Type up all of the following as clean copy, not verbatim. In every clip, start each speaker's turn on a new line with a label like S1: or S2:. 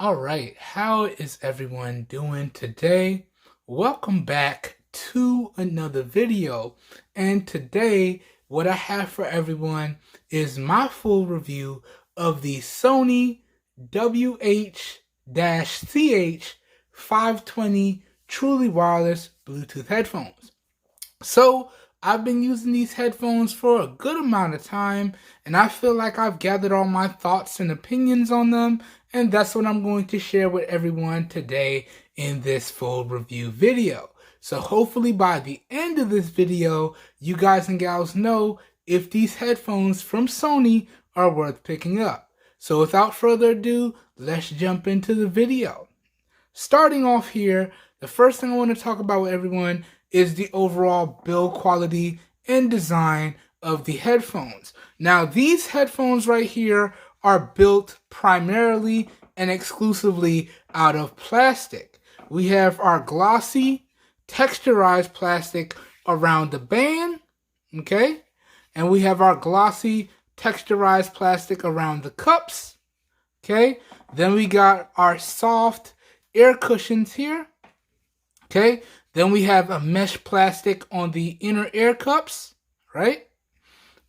S1: All right, how is everyone doing today? Welcome back to another video. And today, what I have for everyone is my full review of the Sony WH-CH520 truly wireless Bluetooth headphones. So I've been using these headphones for a good amount of time, and I feel like I've gathered all my thoughts and opinions on them, and that's what I'm going to share with everyone today in this full review video. So hopefully by the end of this video, you guys and gals know if these headphones from Sony are worth picking up. So without further ado, let's jump into the video. Starting off here, the first thing I want to talk about with everyone is the overall build quality and design of the headphones. Now, these headphones right here are built primarily and exclusively out of plastic. We have our glossy, texturized plastic around the band, okay? And we have our glossy, texturized plastic around the cups, okay? Then we got our soft air cushions here, okay? Then we have a mesh plastic on the inner air cups, right?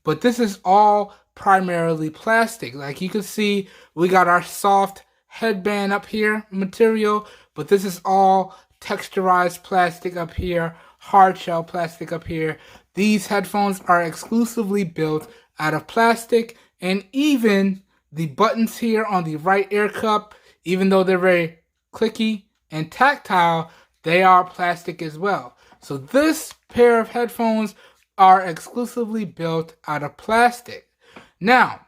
S1: But this is all primarily plastic. Like you can see, we got our soft headband up here material, but this is all texturized plastic up here, hard shell plastic up here. These headphones are exclusively built out of plastic, and even the buttons here on the right ear cup, even though they're very clicky and tactile, they are plastic as well. So this pair of headphones are exclusively built out of plastic. Now,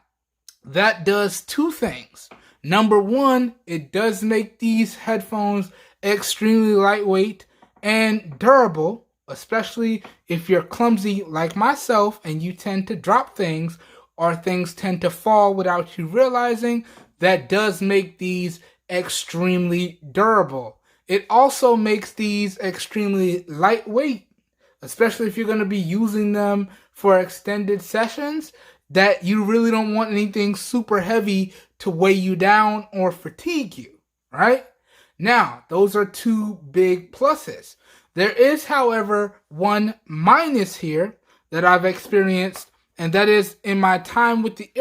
S1: that does two things. Number one, it does make these headphones extremely lightweight and durable, especially if you're clumsy like myself and you tend to drop things or things tend to fall without you realizing. That does make these extremely durable. It also makes these extremely lightweight, especially if you're going to be using them for extended sessions, that you really don't want anything super heavy to weigh you down or fatigue you, right? Now, those are two big pluses. There is, however, one minus here that I've experienced, and that is in my time with the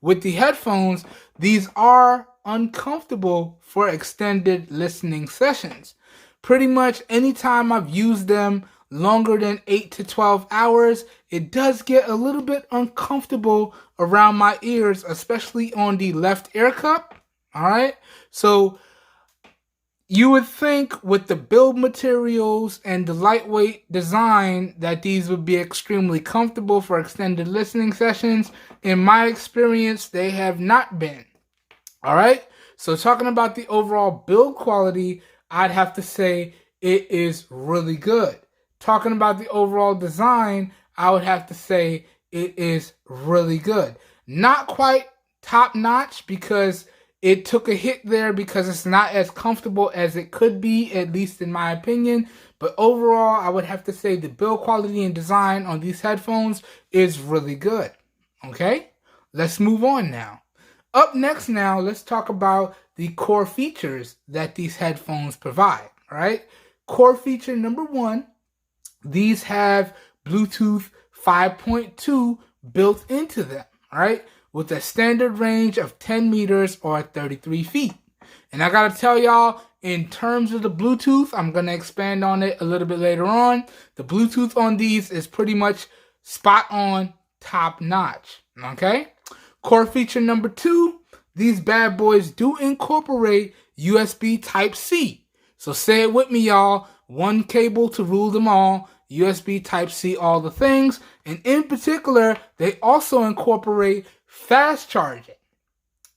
S1: with the headphones, these are uncomfortable for extended listening sessions. Pretty much anytime I've used them longer than 8 to 12 hours, it does get a little bit uncomfortable around my ears, especially on the left ear cup. All right. So you would think with the build materials and the lightweight design that these would be extremely comfortable for extended listening sessions. In my experience, they have not been. All right, so talking about the overall build quality, I'd have to say it is really good. Talking about the overall design, I would have to say it is really good. Not quite top notch because it took a hit there because it's not as comfortable as it could be, at least in my opinion. But overall, I would have to say the build quality and design on these headphones is really good. Okay, let's move on now. Up next now, let's talk about the core features that these headphones provide, right? Core feature number one, these have Bluetooth 5.2 built into them, right? With a standard range of 10 meters or 33 feet. And I gotta tell y'all, in terms of the Bluetooth, I'm gonna expand on it a little bit later on. The Bluetooth on these is pretty much spot on, top notch, okay? Core feature number two, these bad boys do incorporate USB Type-C. So say it with me, y'all. One cable to rule them all. USB Type-C, all the things. And in particular, they also incorporate fast charging.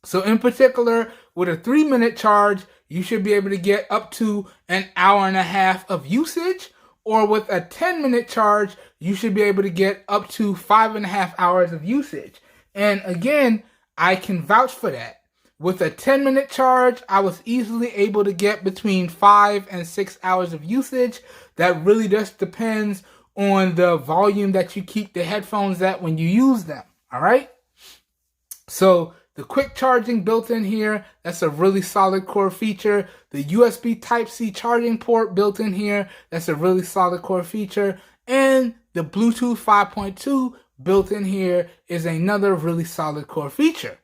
S1: So in particular, with a 3-minute charge, you should be able to get up to an hour and a half of usage. Or with a 10-minute charge, you should be able to get up to 5.5 hours of usage. And again, I can vouch for that. With a 10-minute charge, I was easily able to get between 5 and 6 hours of usage. That really just depends on the volume that you keep the headphones at when you use them. All right? So The quick charging built in here, that's a really solid core feature. The USB Type-C charging port built in here, that's a really solid core feature. And the Bluetooth 5.2 built in here is another really solid core feature.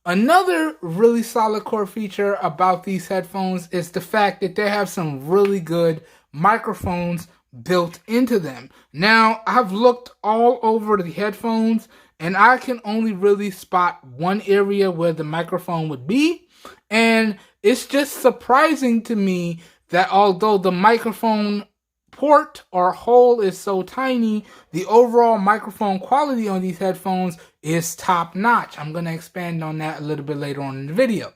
S1: Another really solid core feature about these headphones is the fact that they have some really good microphones built into them. Now, I've looked all over the headphones and I can only really spot one area where the microphone would be. And it's just surprising to me that although the microphone port or hole is so tiny, the overall microphone quality on these headphones is top notch. I'm going to expand on that a little bit later on in the video.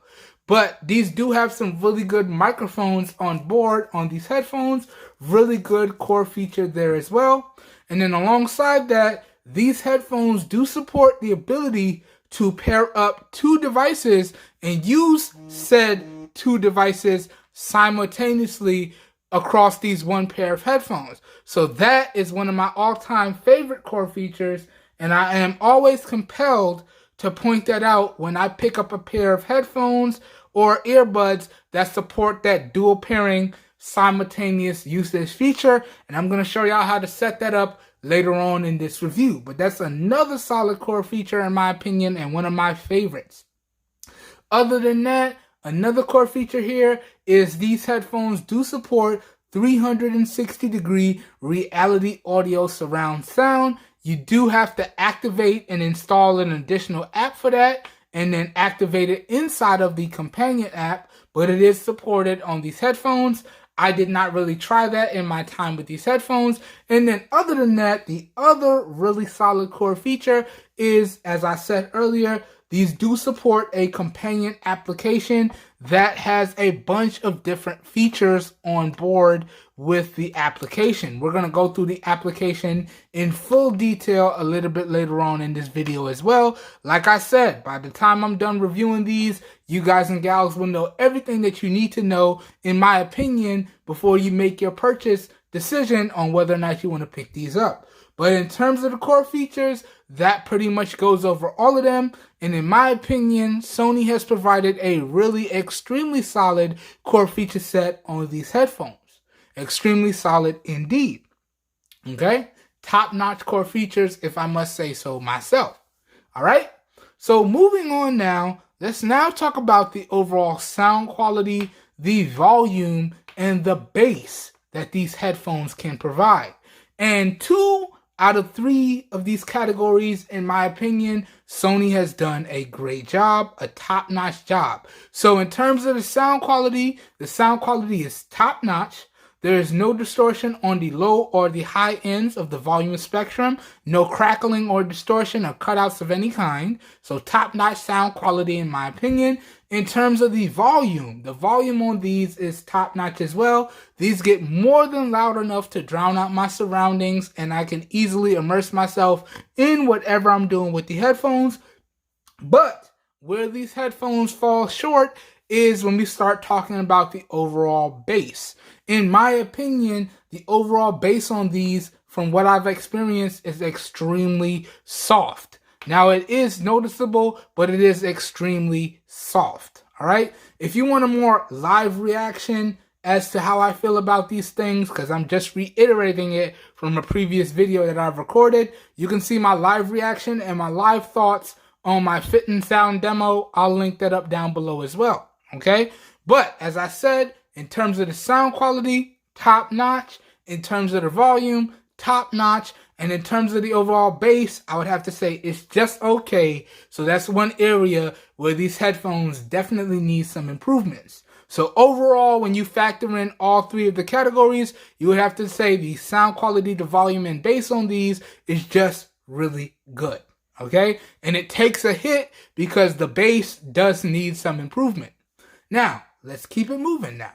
S1: But these do have some really good microphones on board on these headphones. Really good core feature there as well. And then alongside that, these headphones do support the ability to pair up two devices and use said two devices simultaneously across these one pair of headphones. So that is one of my all-time favorite core features, and I am always compelled to point that out when I pick up a pair of headphones or earbuds that support that dual pairing simultaneous usage feature, and I'm going to show y'all how to set that up later on in this review. But that's another solid core feature in my opinion and one of my favorites. Other than that, another core feature here is these headphones do support 360-degree reality audio surround sound. You do have to activate and install an additional app for that and then activate it inside of the companion app, but it is supported on these headphones. I did not really try that in my time with these headphones. And then other than that, the other really solid core feature is, as I said earlier, these do support a companion application that has a bunch of different features on board with the application. We're going to go through the application in full detail a little bit later on in this video as well. Like I said, by the time I'm done reviewing these, you guys and gals will know everything that you need to know, in my opinion, before you make your purchase decision on whether or not you want to pick these up. But in terms of the core features, that pretty much goes over all of them. And in my opinion, Sony has provided a really extremely solid core feature set on these headphones. Extremely solid indeed. Okay? Top-notch core features, if I must say so myself. Alright? So moving on now, let's now talk about the overall sound quality, the volume, and the bass that these headphones can provide. And 2 out of 3 of these categories, in my opinion, Sony has done a great job, a top-notch job. So in terms of the sound quality is top-notch. There is no distortion on the low or the high ends of the volume spectrum, no crackling or distortion or cutouts of any kind. So top-notch sound quality in my opinion. In terms of the volume on these is top-notch as well. These get more than loud enough to drown out my surroundings, and I can easily immerse myself in whatever I'm doing with the headphones. But where these headphones fall short is when we start talking about the overall bass. In my opinion, the overall bass on these, from what I've experienced, is extremely soft. Now, it is noticeable, but it is extremely soft. All right? If you want a more live reaction as to how I feel about these things, because I'm just reiterating it from a previous video that I've recorded, you can see my live reaction and my live thoughts on my Fit and Sound demo. I'll link that up down below as well. Okay? But as I said, in terms of the sound quality, top notch. In terms of the volume, top notch. And in terms of the overall bass, I would have to say it's just okay. So that's one area where these headphones definitely need some improvements. So overall, when you factor in all 3 of the categories, you would have to say the sound quality, the volume, and bass on these is just really good. Okay? And it takes a hit because the bass does need some improvement. Now, let's keep it moving now.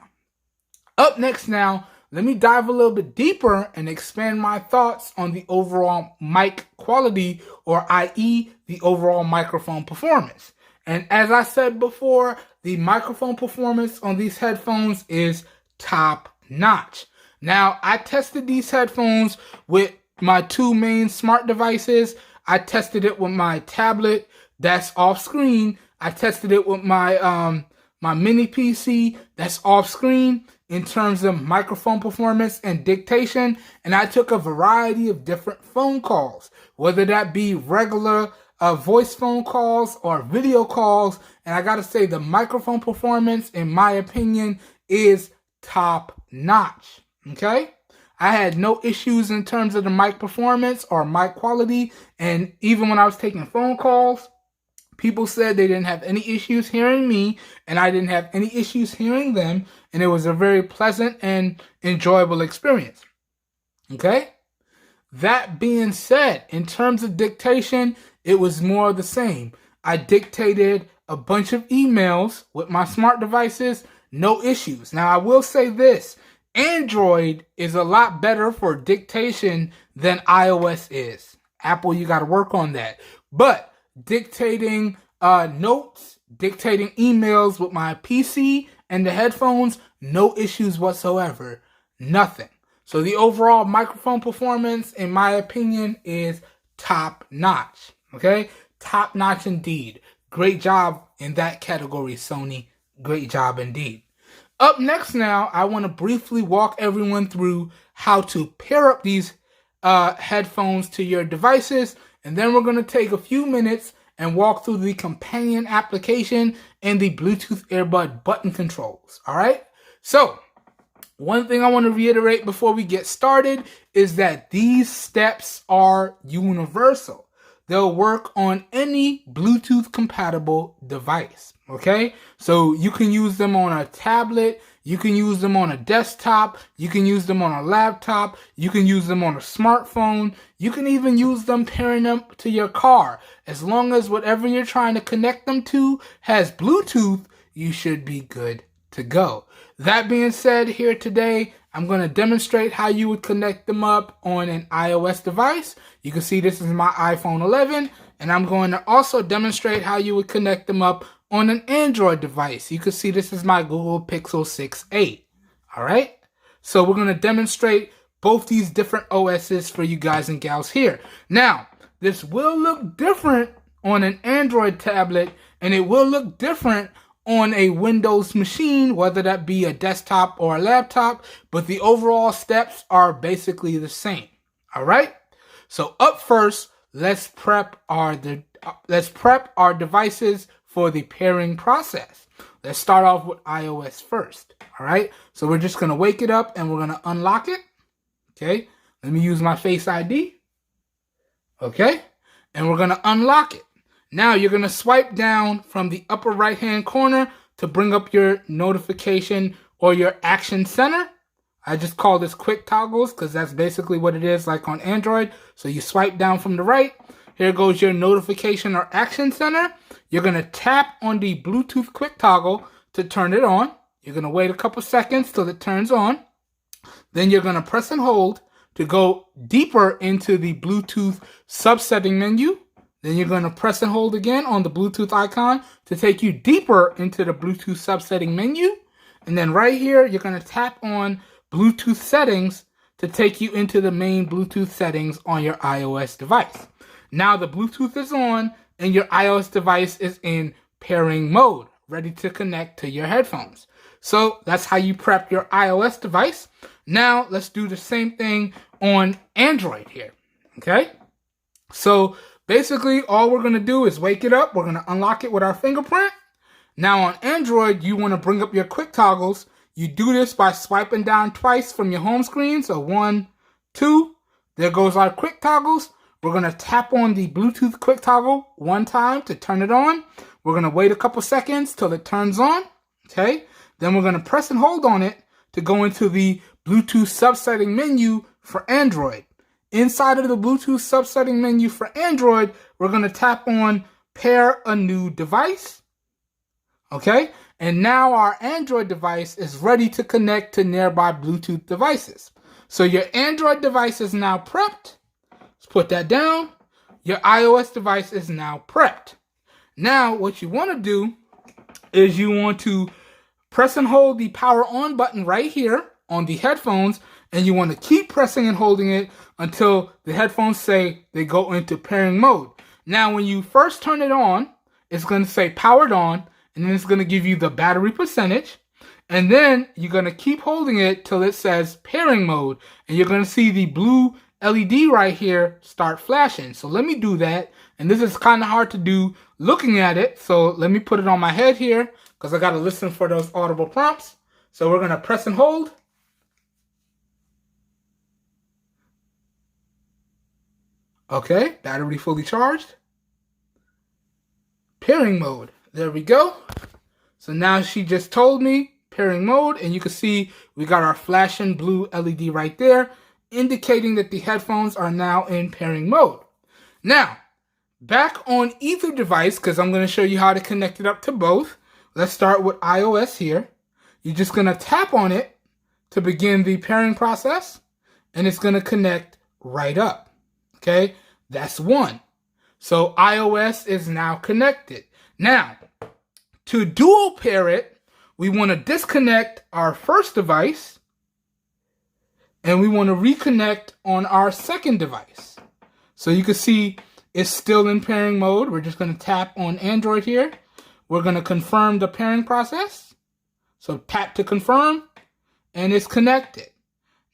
S1: Up next now, let me dive a little bit deeper and expand my thoughts on the overall mic quality, or i.e. the overall microphone performance. And as I said before, the microphone performance on these headphones is top notch. Now, I tested these headphones with my 2 main smart devices. I tested it with my tablet that's off screen. I tested it with my my mini PC that's off screen in terms of microphone performance and dictation, and I took a variety of different phone calls, whether that be regular voice phone calls or video calls, and I gotta say the microphone performance, in my opinion, is top notch. Okay? I had no issues in terms of the mic performance or mic quality, and even when I was taking phone calls, people said they didn't have any issues hearing me, and I didn't have any issues hearing them, and it was a very pleasant and enjoyable experience. Okay? That being said, in terms of dictation, it was more of the same. I dictated a bunch of emails with my smart devices, no issues. Now, I will say this. Android is a lot better for dictation than iOS is. Apple, you got to work on that. But dictating notes, dictating emails with my PC and the headphones, no issues whatsoever. Nothing. So the overall microphone performance, in my opinion, is top notch. Okay? Top notch indeed. Great job in that category, Sony. Great job indeed. Up next now, I want to briefly walk everyone through how to pair up these headphones to your devices, and then we're going to take a few minutes and walk through the companion application and the Bluetooth earbud button controls. All right? So, one thing I want to reiterate before we get started is that these steps are universal. They'll work on any Bluetooth compatible device. Okay? So you can use them on a tablet, you can use them on a desktop, you can use them on a laptop, you can use them on a smartphone, you can even use them pairing them to your car. As long as whatever you're trying to connect them to has Bluetooth, you should be good to go. That being said, here today, I'm going to demonstrate how you would connect them up on an iOS device. You can see this is my iPhone 11, and I'm going to also demonstrate how you would connect them up on an Android device. You can see this is my Google Pixel 6a. All right? So we're going to demonstrate both these different OSs for you guys and gals here. Now, this will look different on an Android tablet, and it will look different on a Windows machine, whether that be a desktop or a laptop, but the overall steps are basically the same. All right? So up first, let's prep our devices for the pairing process. Let's start off with iOS first. All right? So we're just going to wake it up and we're going to unlock it. Okay? Let me use my Face ID. Okay? And we're going to unlock it. Now you're going to swipe down from the upper right hand corner to bring up your notification or your action center. I just call this quick toggles because that's basically what it is like on Android. So you swipe down from the right. Here goes your notification or action center. You're going to tap on the Bluetooth quick toggle to turn it on. You're going to wait a couple seconds till it turns on. Then you're going to press and hold to go deeper into the Bluetooth subsetting menu. Then you're going to press and hold again on the Bluetooth icon to take you deeper into the Bluetooth subsetting menu. And then right here, you're going to tap on Bluetooth settings to take you into the main Bluetooth settings on your iOS device. Now the Bluetooth is on and your iOS device is in pairing mode, ready to connect to your headphones. So that's how you prep your iOS device. Now let's do the same thing on Android here. Okay? So basically, all we're going to do is wake it up. We're going to unlock it with our fingerprint. Now on Android, you want to bring up your quick toggles. You do this by swiping down twice from your home screen. So 1, 2. There goes our quick toggles. We're going to tap on the Bluetooth quick toggle one time to turn it on. We're going to wait a couple seconds till it turns on. Okay. Then we're going to press and hold on it to go into the Bluetooth subsetting menu for Android. Inside of the Bluetooth subsetting menu for Android, we're going to tap on Pair a New Device. Okay? And now our Android device is ready to connect to nearby Bluetooth devices. So your Android device is now prepped. Let's put that down. Your iOS device is now prepped. Now, what you want to do is you want to press and hold the power on button right here on the headphones, and you want to keep pressing and holding it until the headphones say they go into pairing mode. Now, when you first turn it on, it's going to say powered on, and then it's going to give you the battery percentage. And then you're going to keep holding it till it says pairing mode. And you're going to see the blue LED right here start flashing. So let me do that. And this is kind of hard to do looking at it. So let me put it on my head here because I got to listen for those audible prompts. So we're going to press and hold. Okay, battery fully charged. Pairing mode. There we go. So now she just told me pairing mode, and you can see we got our flashing blue LED right there, indicating that the headphones are now in pairing mode. Now, back on either device, because I'm going to show you how to connect it up to both. Let's start with iOS here. You're just going to tap on it to begin the pairing process, and it's going to connect right up. Okay, that's one. So iOS is now connected. Now, to dual pair it, we want to disconnect our first device, and we want to reconnect on our second device. So you can see it's still in pairing mode. We're just going to tap on Android here. We're going to confirm the pairing process. So tap to confirm, and it's connected.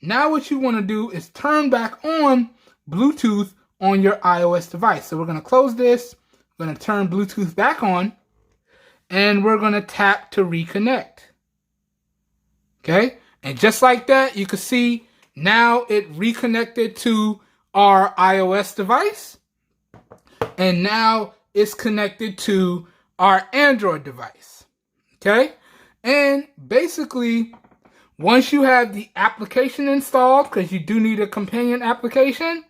S1: Now what you want to do is turn back on Bluetooth on your iOS device. So we're going to close this. We're going to turn Bluetooth back on, and we're going to tap to reconnect. Okay, and just like that, you can see now it reconnected to our iOS device, and now it's connected to our Android device. Okay, and basically, once you have the application installed, because you do need a companion application,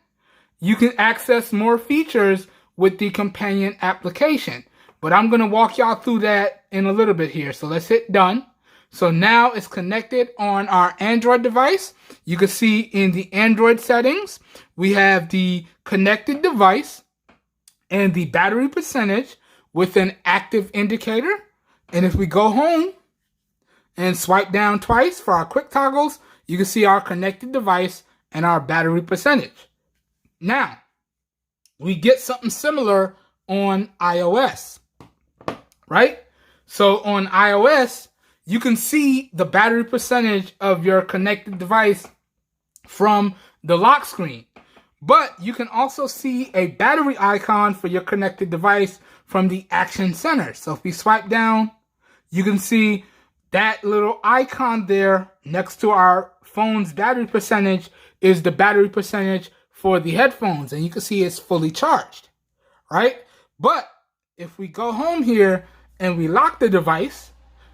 S1: you can access more features with the companion application. But I'm going to walk y'all through that in a little bit here. So let's hit done. So now it's connected on our Android device. You can see in the Android settings, we have the connected device and the battery percentage with an active indicator. And if we go home and swipe down twice for our quick toggles, you can see our connected device and our battery percentage. Now, we get something similar on iOS. Right? So on iOS, you can see the battery percentage of your connected device from the lock screen. But you can also see a battery icon for your connected device from the Action Center. So if we swipe down, you can see that little icon there next to our phone's battery percentage is the battery percentage for the headphones. And you can see it's fully charged. Right? But if we go home here and we lock the device,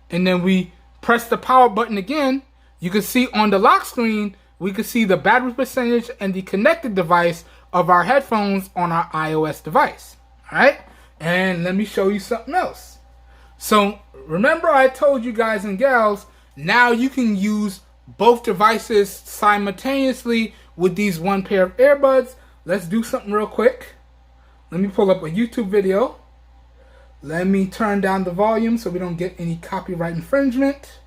S1: and then we press the power button again, you can see on the lock screen, we can see the battery percentage and the connected device of our headphones on our iOS device. All right? And let me show you something else. So remember I told you guys and gals, now you can use both devices simultaneously with these one pair of earbuds. Let's do something real quick. Let me pull up a YouTube video. Let me turn down the volume so we don't get any copyright infringement.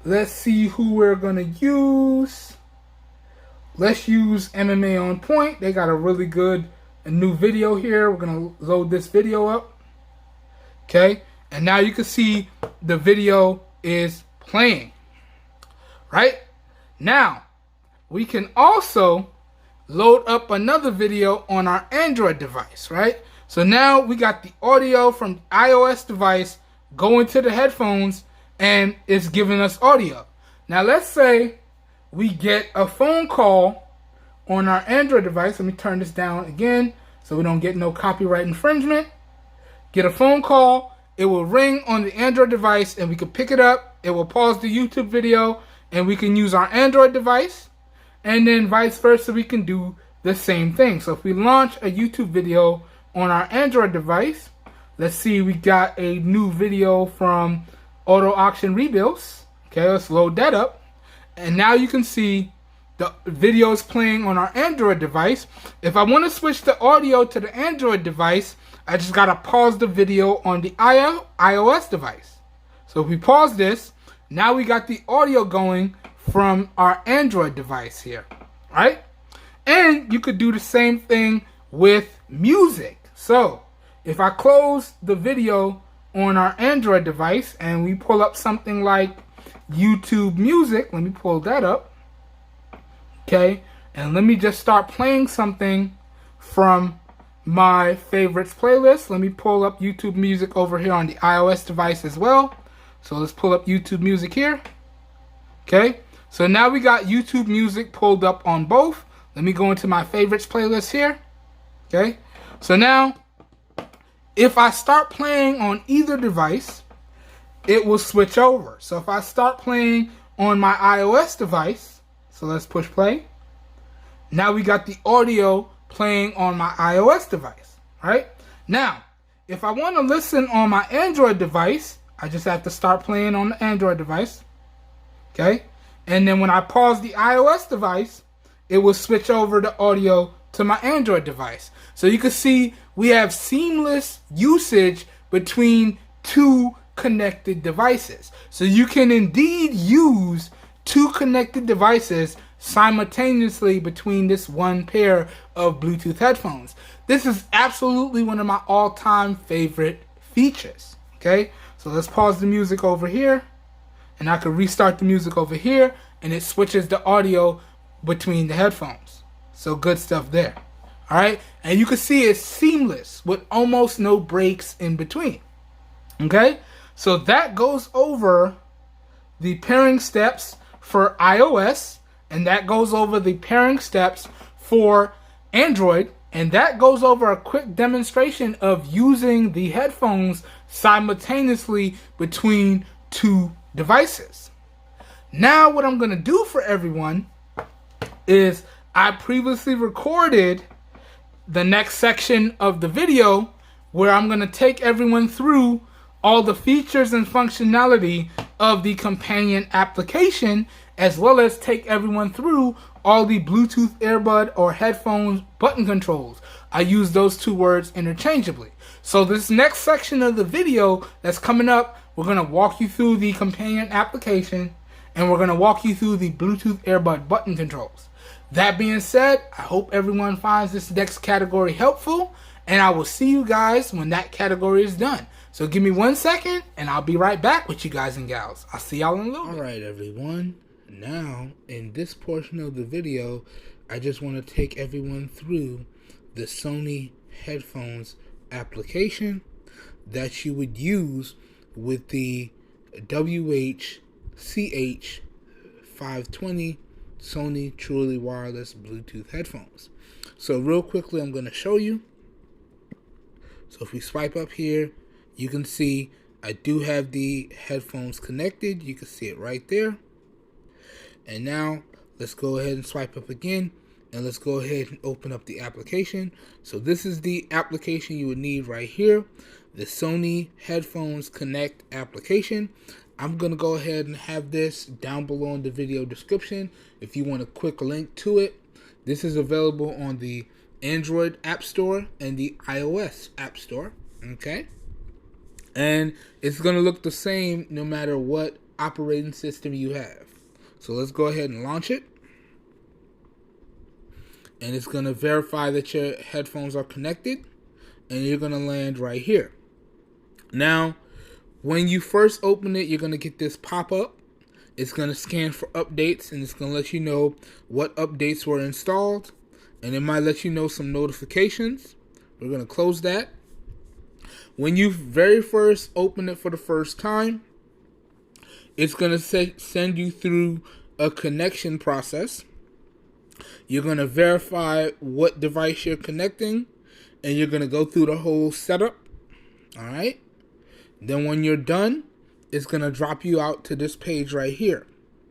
S1: Let's see who we're going to use. Let's use MMA On Point. They got a really good new video here. We're going to load this video up. Okay. And now you can see the video is playing. Right? Now, we can also load up another video on our Android device, right? So now we got the audio from the iOS device going to the headphones, and it's giving us audio. Now let's say we get a phone call on our Android device. Let me turn this down again so we don't get no copyright infringement. Get a phone call. It will ring on the Android device, and we can pick it up. It will pause the YouTube video, and we can use our Android device. And then vice versa, we can do the same thing. So if we launch a YouTube video on our Android device, let's see, we got a new video from Auto Auction Rebuilds. Okay, let's load that up. And now you can see the video is playing on our Android device. If I want to switch the audio to the Android device, I just got to pause the video on the iOS device. So if we pause this, now we got the audio going from our Android device here, right? And you could do the same thing with music. So if I close the video on our Android device and we pull up something like YouTube Music, let me pull that up. Okay, and let me just start playing something from my favorites playlist. Let me pull up YouTube Music over here on the iOS device as well. So let's pull up YouTube Music here. Okay, so now we got YouTube Music pulled up on both. Let me go into my favorites playlist here. Okay, so now if I start playing on either device, it will switch over. So if I start playing on my iOS device, so let's push play. Now we got the audio playing on my iOS device, right? Now, if I want to listen on my Android device, I just have to start playing on the Android device, okay? And then when I pause the iOS device, it will switch over the audio to my Android device. So you can see we have seamless usage between two connected devices. So you can indeed use two connected devices simultaneously between this one pair of Bluetooth headphones. This is absolutely one of my all-time favorite features. Okay, so let's pause the music over here, and I can restart the music over here, and it switches the audio between the headphones. So good stuff there. All right, and you can see it's seamless with almost no breaks in between. Okay, so that goes over the pairing steps for iOS, and that goes over the pairing steps for Android, and that goes over a quick demonstration of using the headphones simultaneously between two devices. Now what I'm going to do for everyone is I previously recorded the next section of the video where I'm going to take everyone through all the features and functionality of the companion application, as well as take everyone through all the Bluetooth earbud or headphones button controls. I use those two words interchangeably. So this next section of the video that's coming up, we're going to walk you through the companion application, and we're going to walk you through the Bluetooth earbud button controls. That being said, I hope everyone finds this next category helpful, and I will see you guys when that category is done. So give me 1 second, and I'll be right back with you guys and gals. I'll see y'all in a little bit. Alright everyone, now in this portion of the video, I just want to take everyone through the Sony headphones application that you would use with the WH-CH520 Sony truly wireless Bluetooth headphones. So real quickly, I'm going to show you. So if we swipe up here, you can see I do have the headphones connected. You can see it right there. And now let's go ahead and swipe up again, and let's go ahead and open up the application. So this is the application you would need right here, the Sony Headphones Connect application. I'm going to go ahead and have this down below in the video description if you want a quick link to it. This is available on the Android App Store and the iOS App Store. Okay. And it's going to look the same no matter what operating system you have. So let's go ahead and launch it. And it's going to verify that your headphones are connected. And you're going to land right here. Now, when you first open it, you're going to get this pop-up. It's going to scan for updates, and it's going to let you know what updates were installed. And it might let you know some notifications. We're going to close that. When you very first open it for the first time, it's going to send you through a connection process. You're going to verify what device you're connecting, and you're going to go through the whole setup. All right. Then when you're done, it's going to drop you out to this page right here.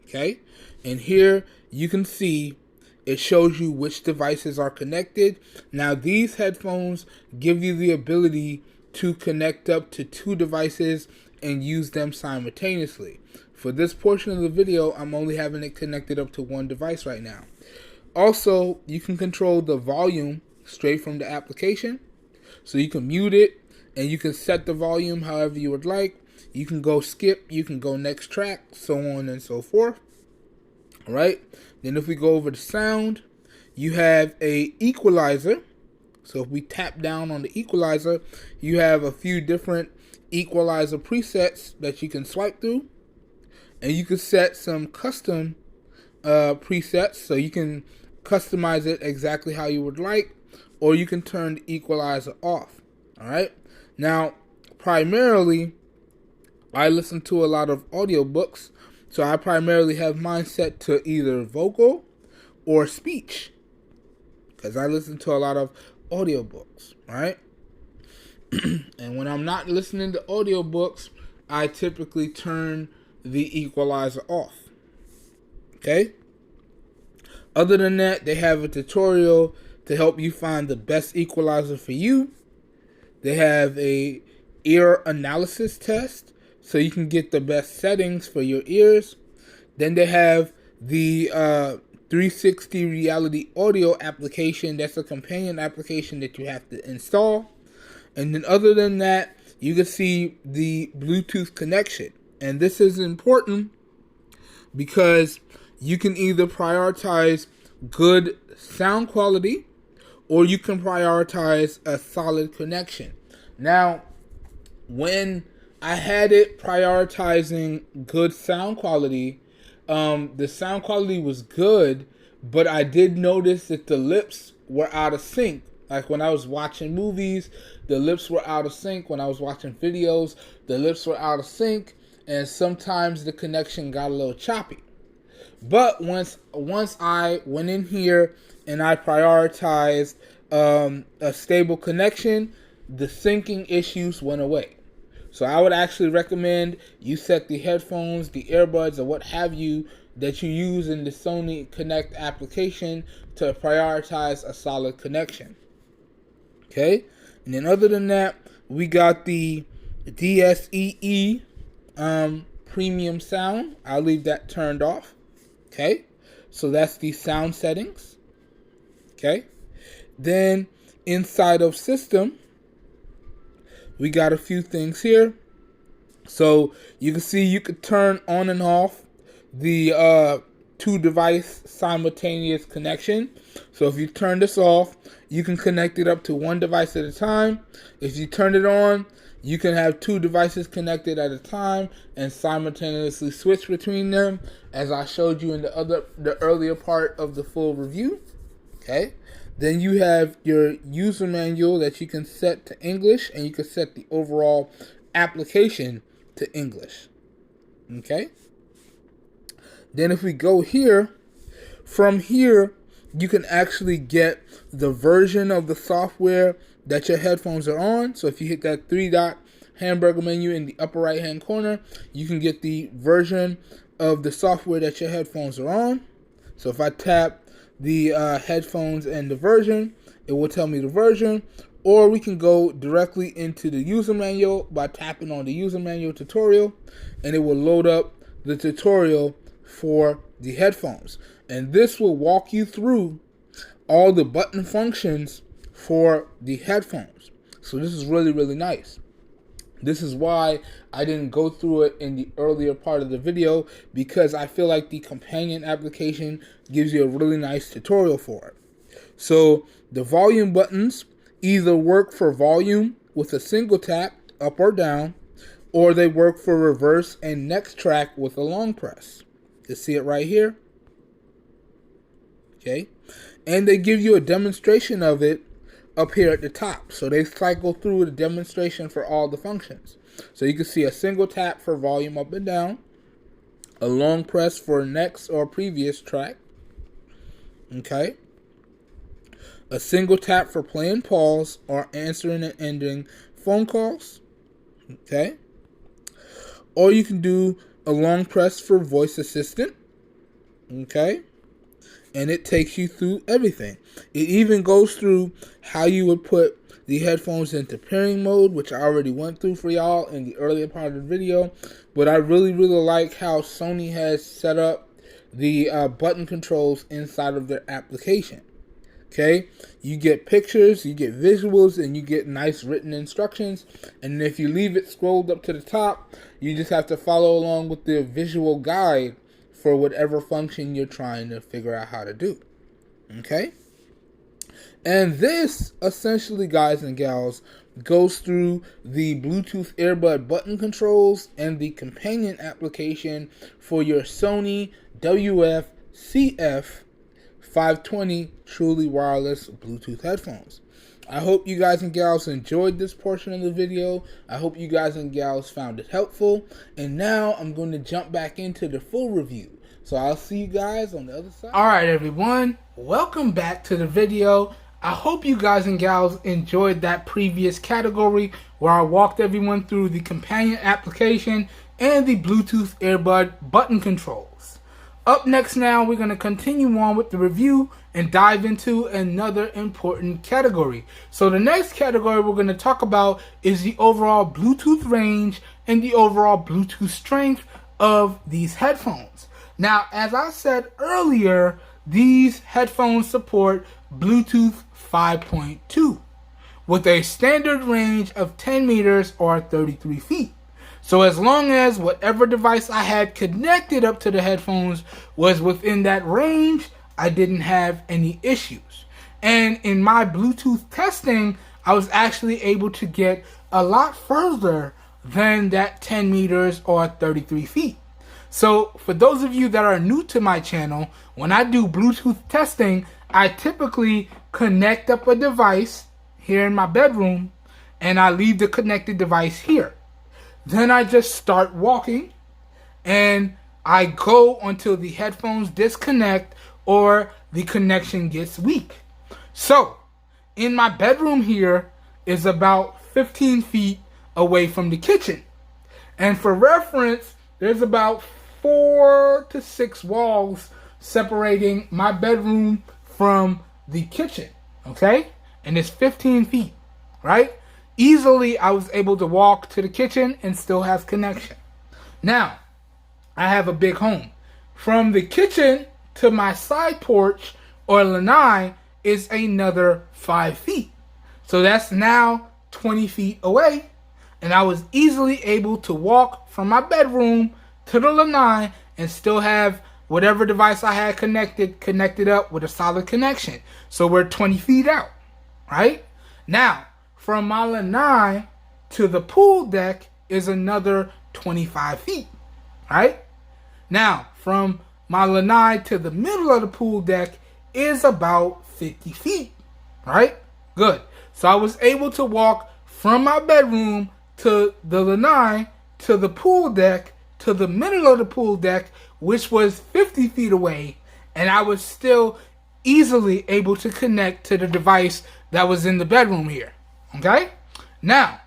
S1: Okay. And here you can see it shows you which devices are connected. Now these headphones give you the ability to connect up to two devices and use them simultaneously. For this portion of the video, I'm only having it connected up to one device right now. Also, you can control the volume straight from the application. So you can mute it, and you can set the volume however you would like. You can go skip, you can go next track, so on and so forth. Alright, then if we go over to sound, you have a equalizer. So if we tap down on the equalizer, you have a few different equalizer presets that you can swipe through. And you can set some custom presets, so you can customize it exactly how you would like, or you can turn the equalizer off. Alright? Now, primarily, I listen to a lot of audiobooks, so I primarily have mine set to either vocal or speech, because I listen to a lot of audiobooks, right? And when I'm not listening to audiobooks, I typically turn the equalizer off. Okay? Other than that, they have a tutorial to help you find the best equalizer for you. They have a ear analysis test, so you can get the best settings for your ears. Then they have the 360 reality audio application. That's a companion application that you have to install. And then other than that, you can see the Bluetooth connection. And this is important because you can either prioritize good sound quality or you can prioritize a solid connection. Now, when I had it prioritizing good sound quality, the sound quality was good, but I did notice that the lips were out of sync. Like when I was watching movies, the lips were out of sync. When I was watching videos, the lips were out of sync, and sometimes the connection got a little choppy. But once I went in here and I prioritized a stable connection, the syncing issues went away. So I would actually recommend you set the headphones, the earbuds, or what have you that you use in the Sony Connect application to prioritize a solid connection. Okay? And then other than that, we got the DSEE premium sound. I'll leave that turned off. Okay? So that's the sound settings. Okay? Then inside of system, we got a few things here. So you can see you could turn on and off the two device simultaneous connection. So if you turn this off, you can connect it up to one device at a time. If you turn it on, you can have two devices connected at a time and simultaneously switch between them, as I showed you in the earlier part of the full review. Okay. Then you have your user manual that you can set to English, and you can set the overall application to English. Okay. Then if we go here, from here, you can actually get the version of the software that your headphones are on. So if you hit that 3-dot hamburger menu in the upper right hand corner, you can get the version of the software that your headphones are on. So if I tap the headphones and the version, it will tell me the version. Or we can go directly into the user manual by tapping on the user manual tutorial, and it will load up the tutorial for the headphones. And this will walk you through all the button functions for the headphones. So this is really, really nice. This is why I didn't go through it in the earlier part of the video, because I feel like the companion application gives you a really nice tutorial for it. So the volume buttons either work for volume with a single tap, up or down, or they work for reverse and next track with a long press. You see it right here. Okay. And they give you a demonstration of it up here at the top. So they cycle through the demonstration for all the functions. So you can see a single tap for volume up and down, a long press for next or previous track. Okay. A single tap for playing pause or answering and ending phone calls. Okay. Or you can do a long press for voice assistant. Okay. And it takes you through everything. It even goes through how you would put the headphones into pairing mode, which I already went through for y'all in the earlier part of the video. But I really, really like how Sony has set up the button controls inside of their application. Okay, you get pictures, you get visuals, and you get nice written instructions. And if you leave it scrolled up to the top, you just have to follow along with the visual guide for whatever function you're trying to figure out how to do. Okay, And this essentially, guys and gals, goes through the Bluetooth earbud button controls and the companion application for your Sony WH-CH520 truly wireless Bluetooth headphones. I hope you guys and gals enjoyed this portion of the video. I hope you guys and gals found it helpful. And now I'm going to jump back into the full review. So I'll see you guys on the other side. Alright everyone, welcome back to the video. I hope you guys and gals enjoyed that previous category where I walked everyone through the companion application and the Bluetooth earbud button controls. Up next now, we're going to continue on with the review and dive into another important category. So the next category we're going to talk about is the overall Bluetooth range and the overall Bluetooth strength of these headphones. Now, as I said earlier, these headphones support Bluetooth 5.2 with a standard range of 10 meters or 33 feet. So as long as whatever device I had connected up to the headphones was within that range, I didn't have any issues. And in my Bluetooth testing, I was actually able to get a lot further than that 10 meters or 33 feet. So for those of you that are new to my channel, when I do Bluetooth testing, I typically connect up a device here in my bedroom and I leave the connected device here. Then I just start walking and I go until the headphones disconnect or the connection gets weak. So in my bedroom here is about 15 feet away from the kitchen. And for reference, there's about 4 to 6 walls separating my bedroom from the kitchen, okay? And it's 15 feet, right? Easily, I was able to walk to the kitchen and still have connection. Now, I have a big home. From the kitchen to my side porch or lanai is another 5 feet. So that's now 20 feet away. And I was easily able to walk from my bedroom to the lanai and still have whatever device I had connected up with a solid connection. So we're 20 feet out, right? Now, from my lanai to the pool deck is another 25 feet, right? Now, from my lanai to the middle of the pool deck is about 50 feet, right? Good. So I was able to walk from my bedroom to the lanai to the pool deck to the middle of the pool deck, which was 50 feet away, and I was still easily able to connect to the device that was in the bedroom here, okay? Now,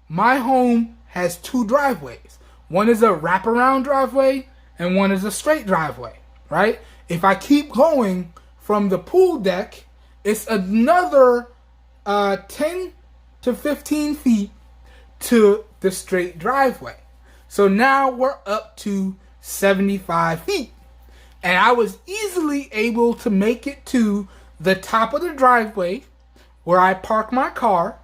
S1: my home has 2 driveways. One is a wraparound driveway, and one is a straight driveway, right? If I keep going from the pool deck, it's another 10 to 15 feet to the straight driveway. So now we're up to 75 feet. And I was easily able to make it to the top of the driveway where I park my car.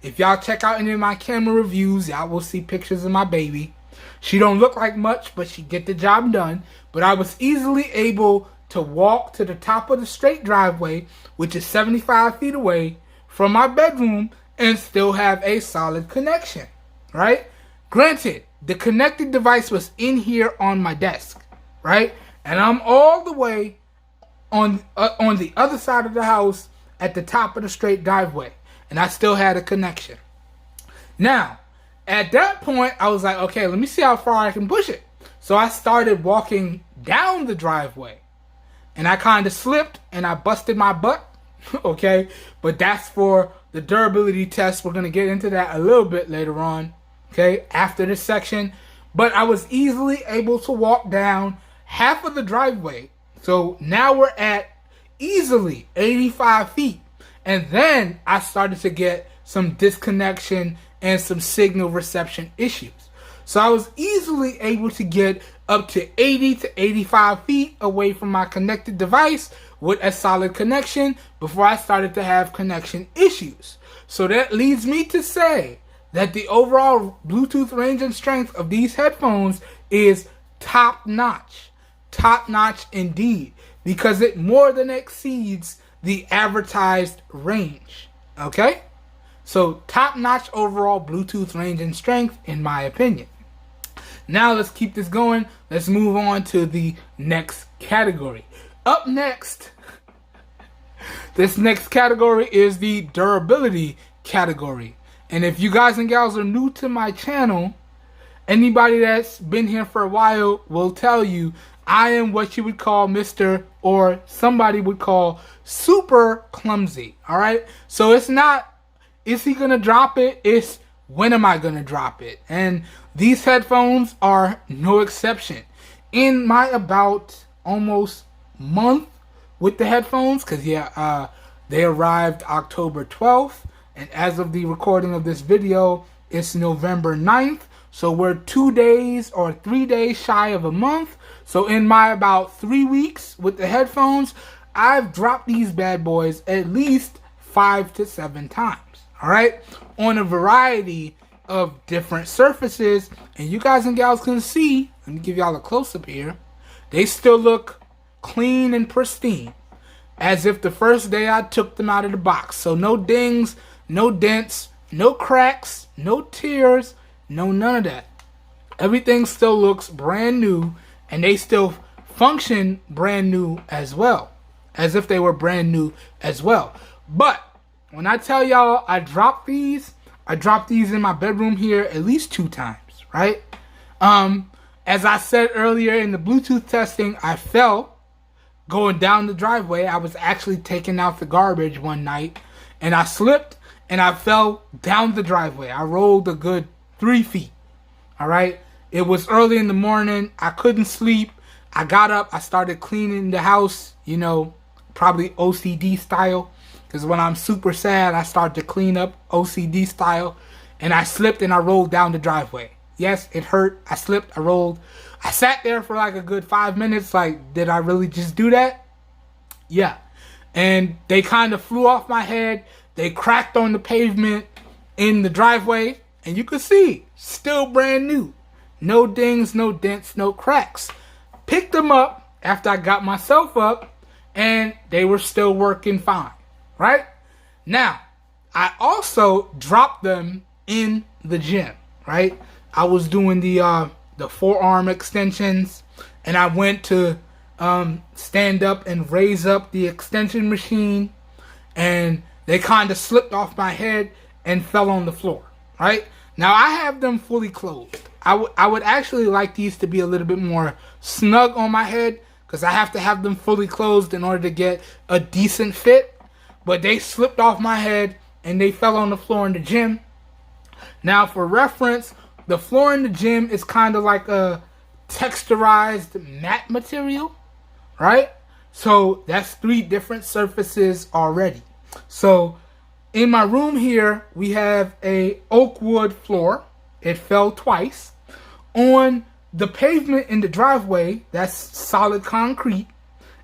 S1: If y'all check out any of my camera reviews, y'all will see pictures of my baby. She don't look like much, but she get the job done. But I was easily able to walk to the top of the straight driveway, which is 75 feet away from my bedroom, and still have a solid connection, right? Granted, the connected device was in here on my desk, right? And I'm all the way on the other side of the house at the top of the straight driveway, and I still had a connection. Now, at that point, I was like, okay, let me see how far I can push it. So I started walking down the driveway, and I kind of slipped, and I busted my butt, okay? But that's for the durability test. We're going to get into that a little bit later on, okay, after this section. But I was easily able to walk down half of the driveway. So now we're at easily 85 feet. And then I started to get some disconnection and some signal reception issues. So I was easily able to get up to 80 to 85 feet away from my connected device with a solid connection before I started to have connection issues. So that leads me to say that the overall Bluetooth range and strength of these headphones is top notch. Top notch indeed, because it more than exceeds the advertised range. Okay? So top-notch overall Bluetooth range and strength, in my opinion. Now let's keep this going. Let's move on to the next category. Up next, this next category is the durability category. And if you guys and gals are new to my channel, anybody that's been here for a while will tell you I am what you would call Mr. or somebody would call super clumsy. Alright? So it's not, is he gonna drop it? It's, when am I gonna drop it? And these headphones are no exception. In my about almost month with the headphones, because they arrived October 12th, and as of the recording of this video, it's November 9th. So we're 2 days or 3 days shy of a month. So in my about 3 weeks with the headphones, I've dropped these bad boys at least 5 to 7 times. All right, on a variety of different surfaces, and you guys and gals can see. Let me give y'all a close-up here. They still look clean and pristine, as if the first day I took them out of the box. So no dings, no dents, no cracks, no tears, no none of that. Everything still looks brand new, and they still function brand new as well, as if they were brand new as well. But when I tell y'all I dropped these in my bedroom here at least 2 times, right? As I said earlier in the Bluetooth testing, I fell going down the driveway. I was actually taking out the garbage one night, and I slipped, and I fell down the driveway. I rolled a good 3 feet, all right? It was early in the morning. I couldn't sleep. I got up. I started cleaning the house, you know, probably OCD style. Because when I'm super sad, I start to clean up OCD style. And I slipped and I rolled down the driveway. Yes, it hurt. I slipped. I rolled. I sat there for like a good 5 minutes. Like, did I really just do that? Yeah. And they kind of flew off my head. They cracked on the pavement in the driveway. And you could see, still brand new. No dings, no dents, no cracks. Picked them up after I got myself up. And they were still working fine. Right? Now, I also dropped them in the gym, right? I was doing the forearm extensions, and I went to stand up and raise up the extension machine, and they kind of slipped off my head and fell on the floor, right? Now, I have them fully closed. I would actually like these to be a little bit more snug on my head, because I have to have them fully closed in order to get a decent fit. But they slipped off my head and they fell on the floor in the gym. Now, for reference, the floor in the gym is kind of like a texturized matte material, right? So that's 3 different surfaces already. So in my room here, we have a oak wood floor. It fell twice. On the pavement in the driveway, that's solid concrete.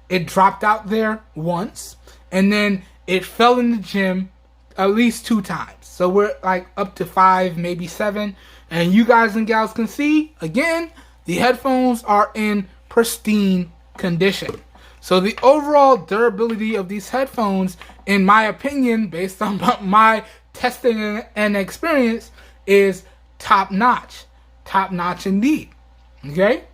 S1: It dropped out there once. And then it fell in the gym at least 2 times. So we're like up to 5, maybe 7. And you guys and gals can see, again, the headphones are in pristine condition. So the overall durability of these headphones, in my opinion, based on my testing and experience, is top notch. Top notch indeed. Okay?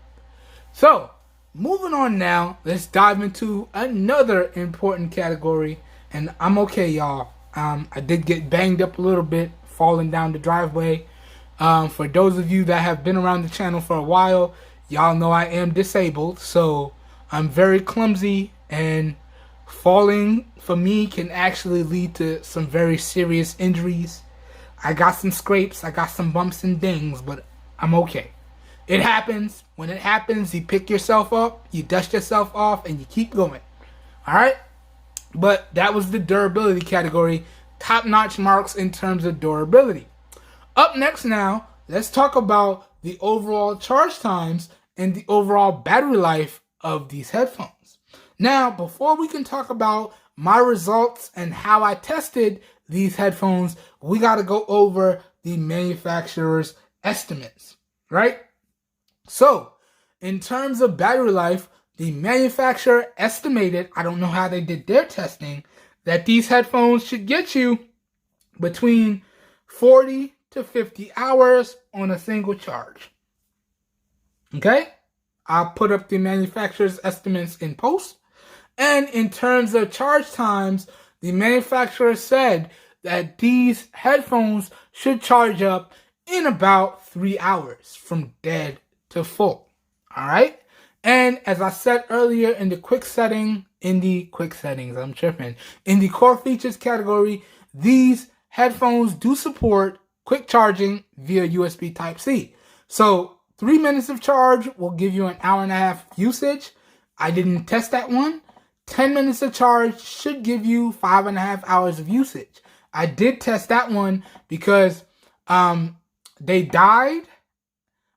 S1: So, moving on now, let's dive into another important category. And I'm okay, y'all. I did get banged up a little bit falling down the driveway. For those of you that have been around the channel for a while, y'all know I am disabled. So I'm very clumsy, and falling for me can actually lead to some very serious injuries. I got some scrapes, I got some bumps and dings, but I'm okay. It happens. When it happens, you pick yourself up, you dust yourself off, and you keep going. All right? But that was the durability category. Top-notch marks in terms of durability. Up next now, let's talk about the overall charge times and the overall battery life of these headphones. Now, before we can talk about my results and how I tested these headphones, we got to go over the manufacturer's estimates, right? So, in terms of battery life, the manufacturer estimated, I don't know how they did their testing, that these headphones should get you between 40 to 50 hours on a single charge. Okay? I'll put up the manufacturer's estimates in post. And in terms of charge times, the manufacturer said that these headphones should charge up in about 3 hours from dead to full. All right? And as I said earlier in the core features category, these headphones do support quick charging via USB Type-C. So 3 minutes of charge will give you an hour and a half usage. I didn't test that one. 10 minutes of charge should give you 5.5 hours of usage. I did test that one because they died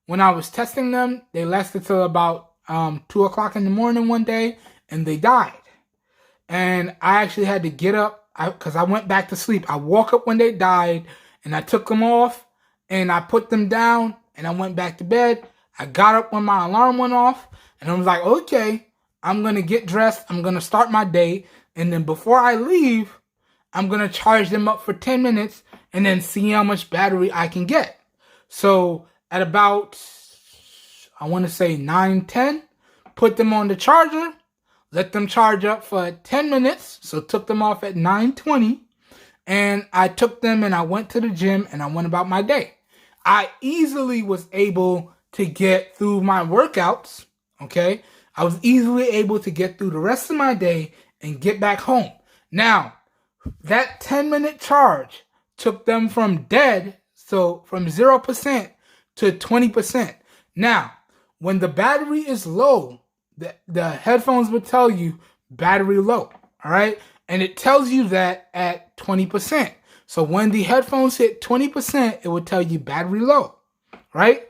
S1: when I was testing them. They lasted till about 2 o'clock in the morning one day, and they died. And I actually had to get up because I went back to sleep. I woke up when they died, and I took them off, and I put them down, and I went back to bed. I got up when my alarm went off, and I was like, okay, I'm going to get dressed. I'm going to start my day, and then before I leave, I'm going to charge them up for 10 minutes and then see how much battery I can get. So at about, I want to say 9:10, put them on the charger, let them charge up for 10 minutes. So took them off at 9:20, and I took them and I went to the gym and I went about my day. I easily was able to get through my workouts, okay? I was easily able to get through the rest of my day and get back home. Now, that 10-minute charge took them from dead, so from 0% to 20%. Now, when the battery is low, the headphones will tell you battery low, all right? And it tells you that at 20%. So when the headphones hit 20%, it will tell you battery low, right?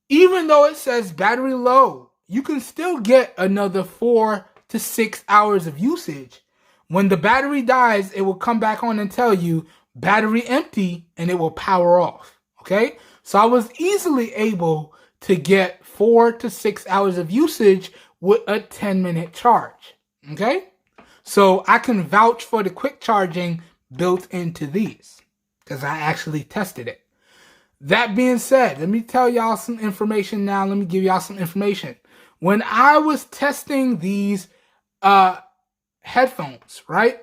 S1: Even though it says battery low, you can still get another 4 to 6 hours of usage. When the battery dies, it will come back on and tell you battery empty, and it will power off, okay? So I was easily able to get 4 to 6 hours of usage with a 10-minute charge, okay? So I can vouch for the quick charging built into these because I actually tested it. That being said, let me tell y'all some information now. Let me give y'all some information. When I was testing these headphones, right?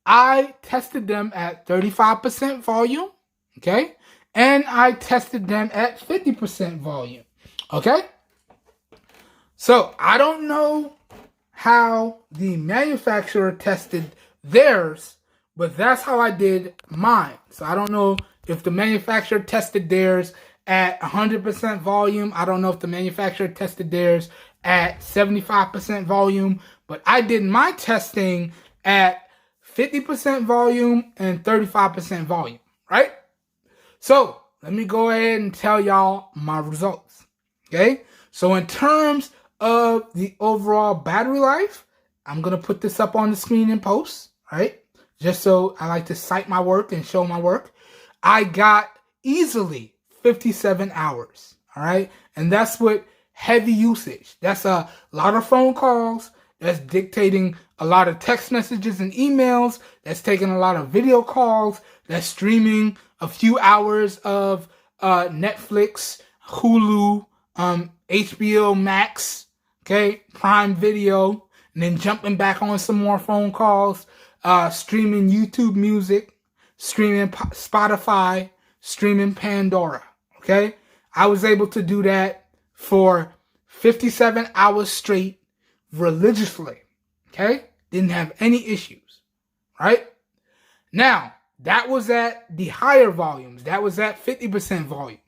S1: I tested them at 35% volume, okay? And I tested them at 50% volume, okay? So I don't know how the manufacturer tested theirs, but that's how I did mine. So I don't know if the manufacturer tested theirs at 100% volume. I don't know if the manufacturer tested theirs at 75% volume, but I did my testing at 50% volume and 35% volume, right? So let me go ahead and tell y'all my results, okay? So in terms of the overall battery life, I'm going to put this up on the screen in post, right? Just so I like to cite my work and show my work. I got easily 57 hours, all right? And that's with heavy usage. That's a lot of phone calls. That's dictating a lot of text messages and emails. That's taking a lot of video calls. That's streaming a few hours of Netflix, Hulu, HBO Max, okay, Prime Video, and then jumping back on some more phone calls, streaming YouTube Music, streaming Spotify, streaming Pandora, okay? I was able to do that for 57 hours straight religiously, okay? Didn't have any issues, right? Now, that was at the higher volumes. That was at 50% volume.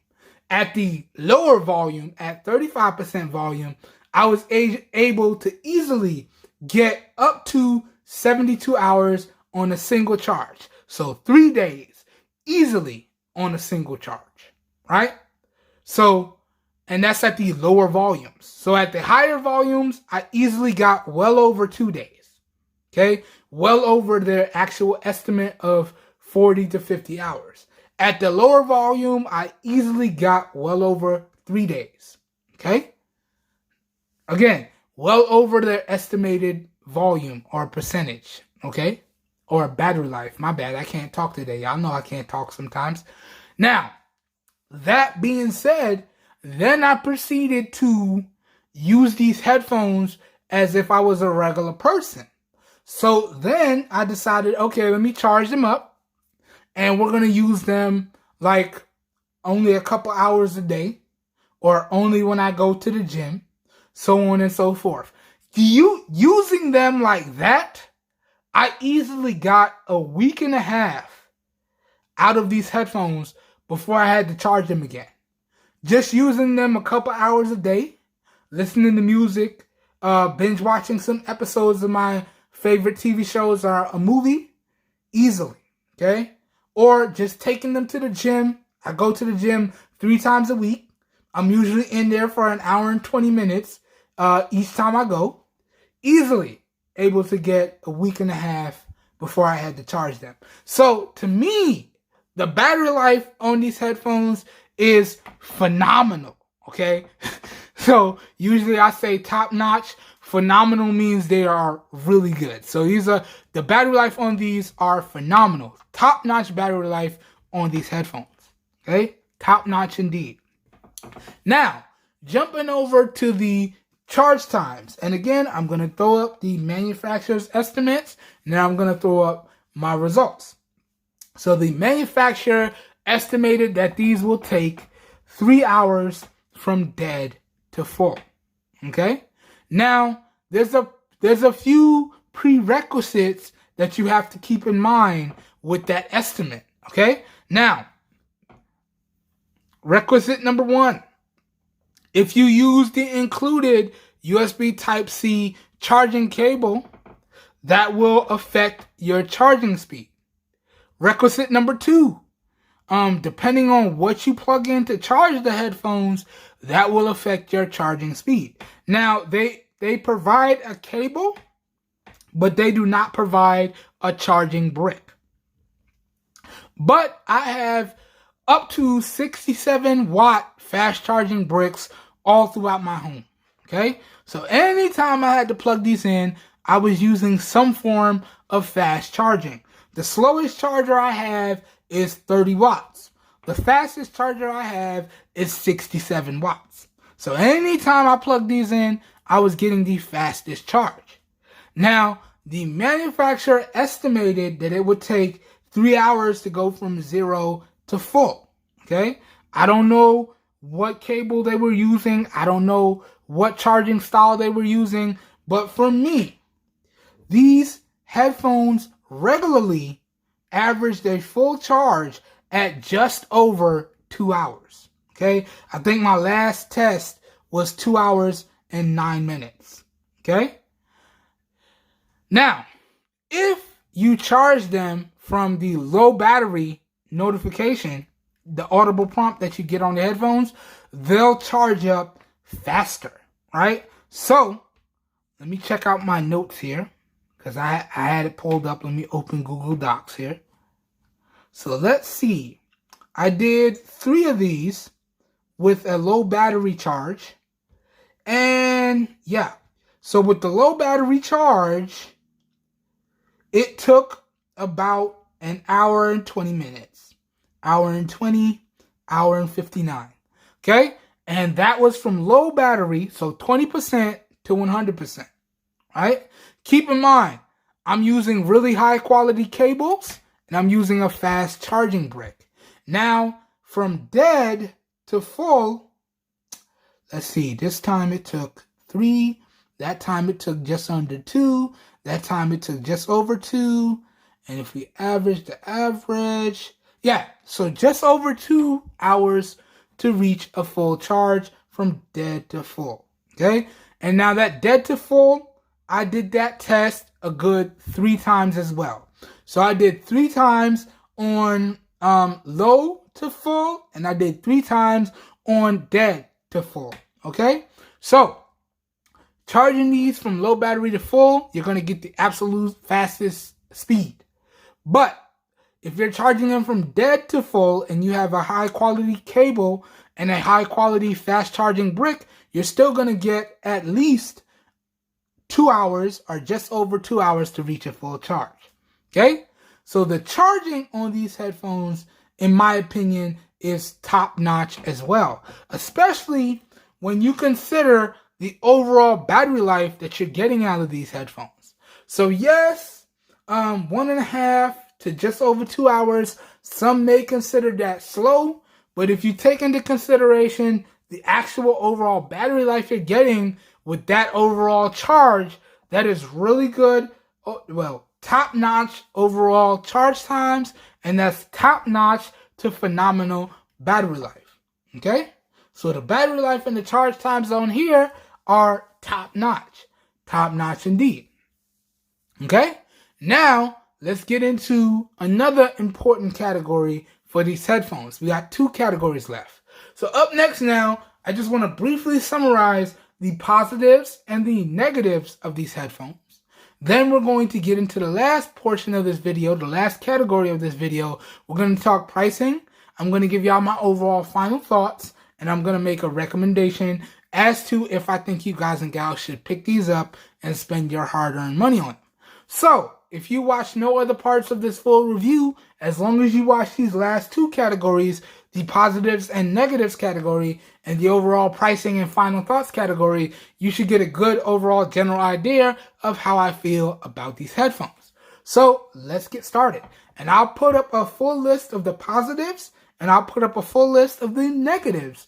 S1: At the lower volume, at 35% volume, I was able to easily get up to 72 hours on a single charge. So 3 days easily on a single charge, right? So, and that's at the lower volumes. So at the higher volumes, I easily got well over 2 days, okay? Well over their actual estimate of 40 to 50 hours. At the lower volume, I easily got well over 3 days, okay? Again, well over their estimated volume or percentage, okay? or battery life. My bad, I can't talk today. Y'all know I can't talk sometimes. Now, that being said, then I proceeded to use these headphones as if I was a regular person. So then I decided, okay, let me charge them up, and we're going to use them like only a couple hours a day, or only when I go to the gym, so on and so forth. Using them like that, I easily got a week and a half out of these headphones before I had to charge them again. Just using them a couple hours a day, listening to music, binge watching some episodes of my favorite TV shows or a movie, easily, okay? Or just taking them to the gym. I go to the gym 3 times a week. I'm usually in there for an hour and 20 minutes each time I go. Easily able to get a week and a half before I had to charge them. So to me, the battery life on these headphones is phenomenal, okay? So usually I say top notch. Phenomenal means they are really good. So the battery life on these are phenomenal. Top notch battery life on these headphones, okay? Top notch indeed. Now, jumping over to the charge times. And again, I'm going to throw up the manufacturer's estimates, and then I'm going to throw up my results. So the manufacturer estimated that these will take 3 hours from dead to full. Okay? Now, there's a few prerequisites that you have to keep in mind with that estimate. Okay? Now, requisite number 1. If you use the included USB Type-C charging cable, that will affect your charging speed. Requisite number 2, depending on what you plug in to charge the headphones, that will affect your charging speed. Now, they provide a cable, but they do not provide a charging brick. But I have up to 67-watt fast charging bricks all throughout my home. Okay? So anytime I had to plug these in, I was using some form of fast charging. The slowest charger I have is 30 watts. The fastest charger I have is 67 watts. So anytime I plug these in, I was getting the fastest charge. Now, the manufacturer estimated that it would take 3 hours to go from 0 to full. Okay? I don't know what cable they were using. I don't know what charging style they were using. But for me, these headphones regularly averaged a full charge at just over 2 hours. Okay? I think my last test was 2 hours and 9 minutes. Okay? Now, if you charge them from the low battery notification, the audible prompt that you get on the headphones, they'll charge up faster, right? So, let me check out my notes here, because I had it pulled up. Let me open Google Docs here. So, let's see. I did 3 of these with a low battery charge. And, yeah. So, with the low battery charge, it took about an hour and 20 minutes. Hour and 20, hour and 59. Okay? And that was from low battery, so 20% to 100%. Right? Keep in mind, I'm using really high quality cables, and I'm using a fast charging brick. Now, from dead to full, let's see, this time it took 3, that time it took just under 2, that time it took just over 2, and if we average the average, yeah, so just over 2 hours to reach a full charge from dead to full, okay? And now that dead to full, I did that test a good 3 times as well. So I did 3 times on low to full, and I did 3 times on dead to full, okay? So, charging these from low battery to full, you're going to get the absolute fastest speed. But if you're charging them from dead to full and you have a high quality cable and a high quality fast charging brick, you're still going to get at least 2 hours or just over 2 hours to reach a full charge. Okay? So the charging on these headphones, in my opinion, is top-notch as well. Especially when you consider the overall battery life that you're getting out of these headphones. So yes, 1.5 to just over 2 hours. Some may consider that slow, but if you take into consideration the actual overall battery life you're getting with that overall charge, that is really good. Well, top-notch overall charge times, and that's top-notch to phenomenal battery life. Okay? So the battery life and the charge times on here are top-notch. Top-notch indeed. Okay? Now, let's get into another important category for these headphones. We got 2 categories left. So up next now, I just want to briefly summarize the positives and the negatives of these headphones. Then we're going to get into the last portion of this video, the last category of this video. We're going to talk pricing. I'm going to give y'all my overall final thoughts, and I'm going to make a recommendation as to if I think you guys and gals should pick these up and spend your hard-earned money on them. So, if you watch no other parts of this full review, as long as you watch these last 2 categories, the positives and negatives category, and the overall pricing and final thoughts category, you should get a good overall general idea of how I feel about these headphones. So let's get started. And I'll put up a full list of the positives, and I'll put up a full list of the negatives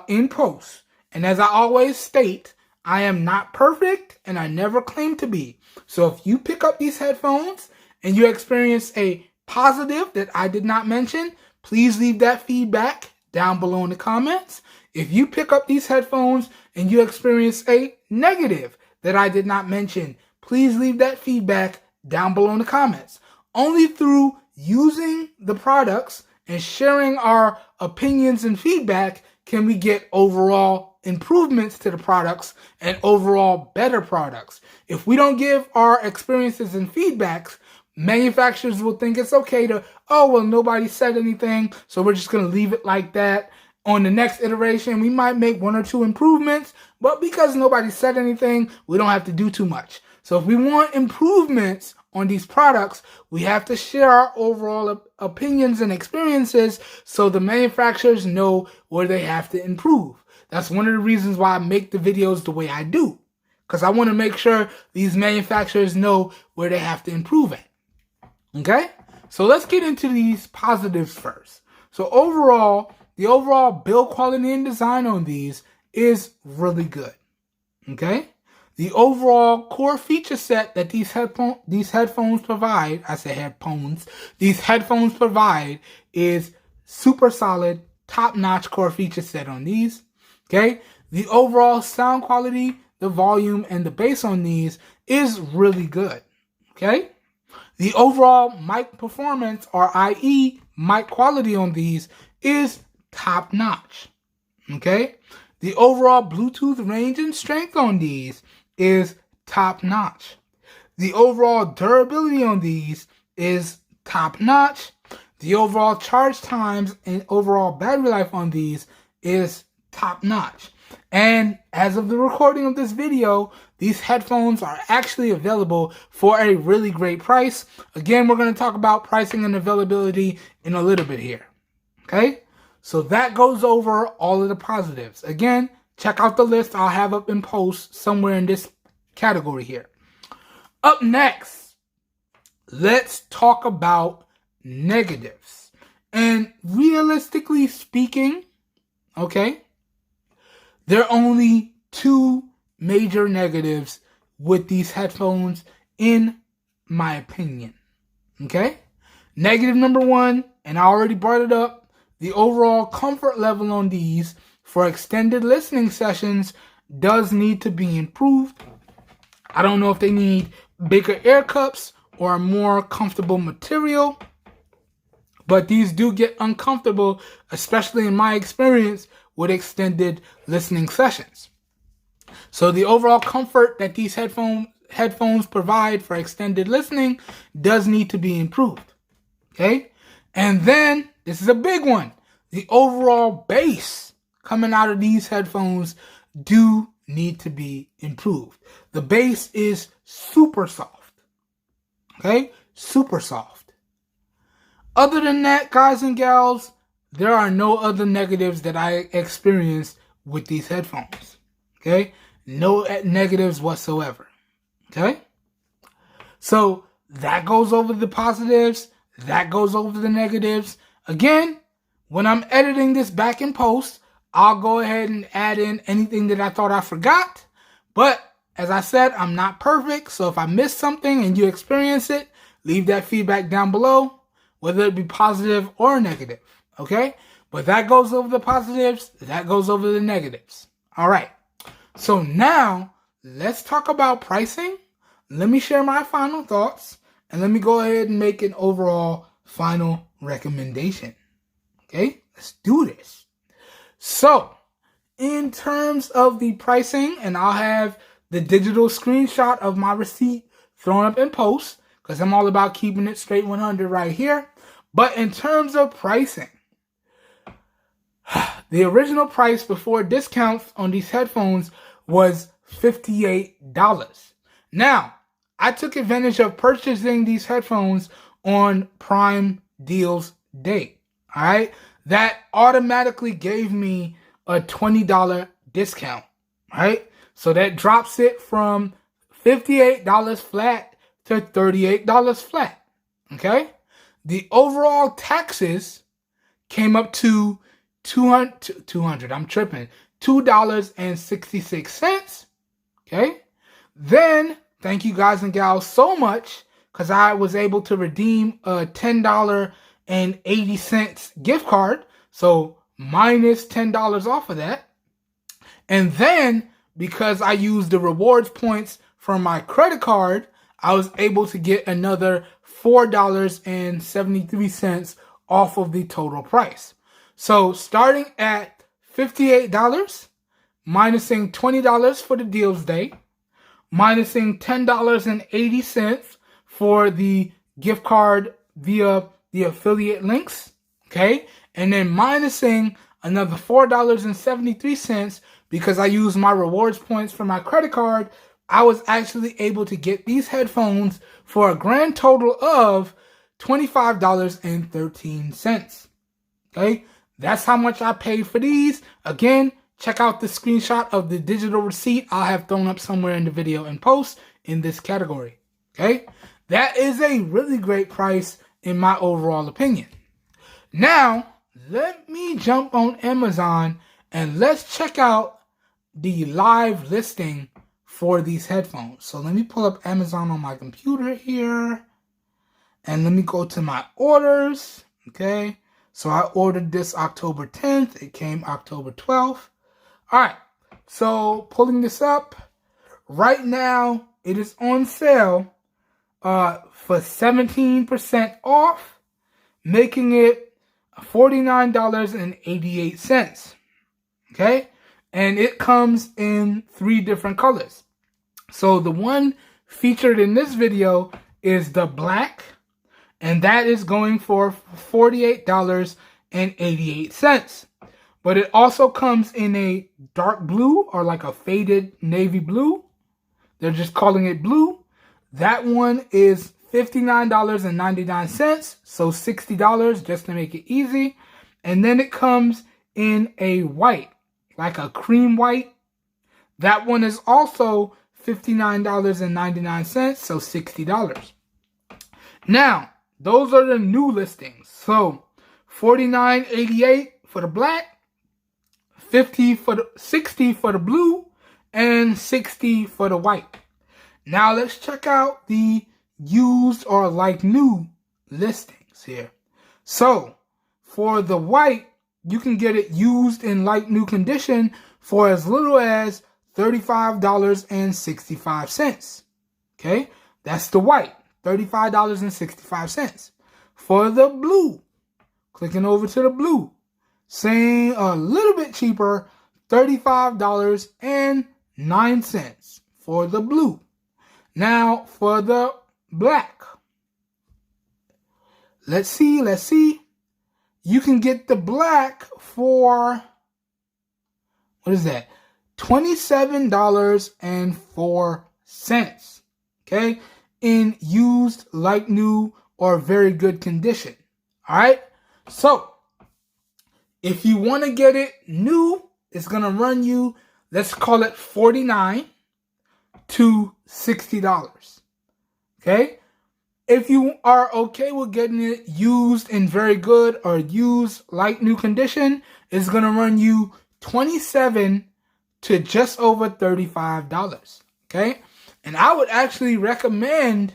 S1: in post. And as I always state, I am not perfect, and I never claim to be. So if you pick up these headphones and you experience a positive that I did not mention, please leave that feedback down below in the comments. If you pick up these headphones and you experience a negative that I did not mention, please leave that feedback down below in the comments. Only through using the products and sharing our opinions and feedback can we get overall improvements to the products and overall better products. If we don't give our experiences and feedbacks, manufacturers will think it's okay to, oh, well, nobody said anything, so we're just going to leave it like that. On the next iteration, we might make 1 or 2 improvements, but because nobody said anything, we don't have to do too much. So if we want improvements on these products, we have to share our overall opinions and experiences so the manufacturers know where they have to improve. That's one of the reasons why I make the videos the way I do, because I want to make sure these manufacturers know where they have to improve at. Okay? So let's get into these positives first. So overall, the overall build quality and design on these is really good. Okay? The overall core feature set that these headphones provide, these headphones provide is super solid, top-notch core feature set on these. Okay? The overall sound quality, the volume, and the bass on these is really good. Okay? The overall mic performance, or i.e. mic quality on these, is top-notch. Okay? The overall Bluetooth range and strength on these is top-notch. The overall durability on these is top-notch. The overall charge times and overall battery life on these is top-notch. And as of the recording of this video, these headphones are actually available for a really great price. Again, we're going to talk about pricing and availability in a little bit here. Okay? So that goes over all of the positives. Again, check out the list I'll have up in post somewhere in this category here. Up next, let's talk about negatives. And realistically speaking, okay, there are only 2 major negatives with these headphones, in my opinion. Okay? Negative number 1, and I already brought it up, the overall comfort level on these for extended listening sessions does need to be improved. I don't know if they need bigger air cups or a more comfortable material, but these do get uncomfortable, especially in my experience with extended listening sessions. So the overall comfort that these headphones provide for extended listening does need to be improved. Okay? And then, this is a big one, the overall bass coming out of these headphones do need to be improved. The bass is super soft. Okay? super soft. Other than that, guys and gals, there are no other negatives that I experienced with these headphones. Okay? No negatives whatsoever. Okay? So that goes over the positives. That goes over the negatives. Again, when I'm editing this back in post, I'll go ahead and add in anything that I thought I forgot. But as I said, I'm not perfect. So if I missed something and you experience it, leave that feedback down below, whether it be positive or negative. Okay? But that goes over the positives. That goes over the negatives. All right. So now let's talk about pricing. Let me share my final thoughts, and let me go ahead and make an overall final recommendation. Okay, let's do this. So, in terms of the pricing, and I'll have the digital screenshot of my receipt thrown up in post, because I'm all about keeping it straight 100 right here. But in terms of pricing, the original price before discounts on these headphones was $58. Now, I took advantage of purchasing these headphones on Prime Deals Day. All right. That automatically gave me a $20 discount. Right. So that drops it from $58 flat to $38 flat. Okay. The overall taxes came up to $2.66. Okay. Then, thank you guys and gals so much, because I was able to redeem a $10.80 gift card. So minus $10 off of that. And then, because I used the rewards points from my credit card, I was able to get another $4.73 off of the total price. So starting at $58, minusing $20 for the deals day, minusing $10.80 for the gift card via the affiliate links, okay? And then minusing another $4.73 because I used my rewards points for my credit card, I was actually able to get these headphones for a grand total of $25.13, okay? That's how much I paid for these. Again, check out the screenshot of the digital receipt I'll have thrown up somewhere in the video and post in this category. Okay? That is a really great price in my overall opinion. Now, let me jump on Amazon and let's check out the live listing for these headphones. So let me pull up Amazon on my computer here. And let me go to my orders. Okay? So I ordered this October 10th. It came October 12th. All right. So pulling this up. Right now, it is on sale for 17% off, making it $49.88. Okay? And it comes in 3 different colors. So the one featured in this video is the black, and that is going for $48.88. But it also comes in a dark blue or like a faded navy blue. They're just calling it blue. That one is $59.99, so $60 just to make it easy. And then it comes in a white, like a cream white. That one is also $59.99, so $60. Now, those are the new listings. So $49.88 for the black, $60 for the blue, and $60 for the white. Now let's check out the used or like new listings here. So for the white, you can get it used in like new condition for as little as $35.65. Okay, that's the white, $35.65. For the blue, clicking over to the blue, saying a little bit cheaper, $35.09 for the blue. Now for the black, let's see. You can get the black for, what is that? $27.04. Okay, in used, like new, or very good condition. Alright? So, if you want to get it new, it's going to run you, let's call it $49 to $60. Okay? If you are okay with getting it used in very good or used like new condition, it's going to run you $27 to just over $35. Okay? And I would actually recommend,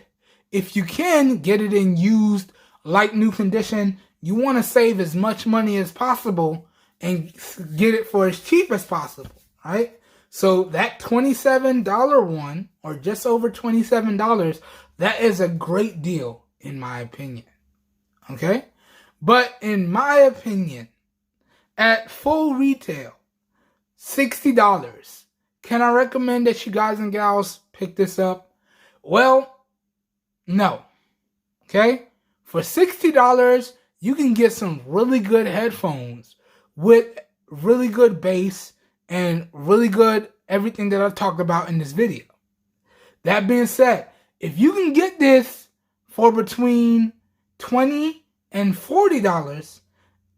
S1: if you can get it in used like new condition, you want to save as much money as possible and get it for as cheap as possible, right? So that $27 one, or just over $27, that is a great deal in my opinion, okay? But in my opinion, at full retail, $60, can I recommend that you guys and gals pick this up? Well, no, okay? For $60, you can get some really good headphones with really good bass and really good everything that I've talked about in this video. That being said, if you can get this for between $20 and $40,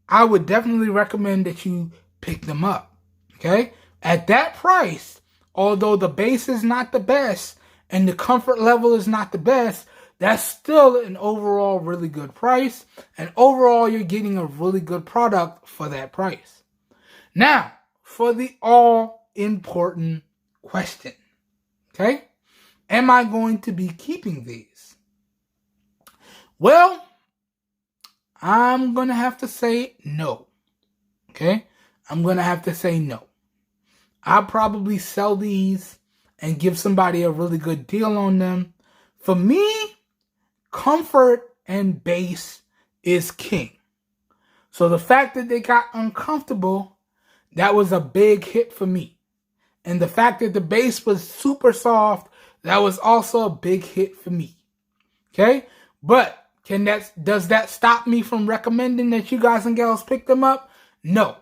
S1: I would definitely recommend that you pick them up. Okay? At that price, although the bass is not the best and the comfort level is not the best, that's still an overall really good price. And overall, you're getting a really good product for that price. Now, for the all-important question. Okay? Am I going to be keeping these? Well, I'm going to have to say no. Okay? I'm going to have to say no. I'll probably sell these and give somebody a really good deal on them. For me, comfort and bass is king. So the fact that they got uncomfortable, that was a big hit for me. And the fact that the bass was super soft, that was also a big hit for me. Okay? But does that stop me from recommending that you guys and gals pick them up? No.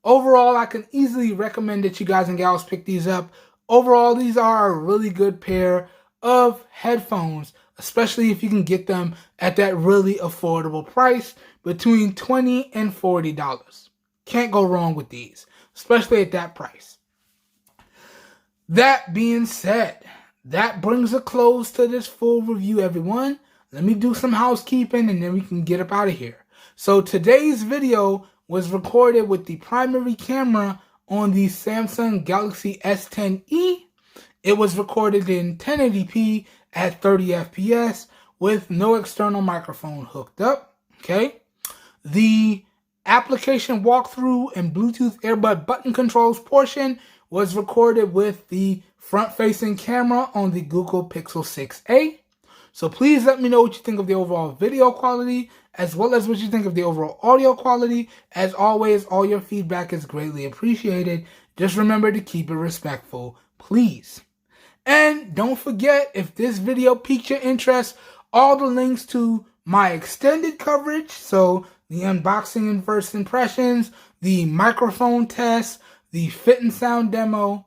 S1: Overall, I can easily recommend that you guys and gals pick these up. Overall, these are a really good pair of headphones, especially if you can get them at that really affordable price between $20 and $40. Can't go wrong with these, especially at that price. That being said, that brings a close to this full review, everyone. Let me do some housekeeping and then we can get up out of here. So today's video was recorded with the primary camera on the Samsung Galaxy S10e. It was recorded in 1080p at 30 FPS with no external microphone hooked up. Okay. The application walkthrough and Bluetooth earbud button controls portion was recorded with the front-facing camera on the Google Pixel 6a. So please let me know what you think of the overall video quality, as well as what you think of the overall audio quality. As always, all your feedback is greatly appreciated. Just remember to keep it respectful, please. And don't forget, if this video piqued your interest, all the links to my extended coverage, so the unboxing and first impressions, the microphone test, the fit and sound demo,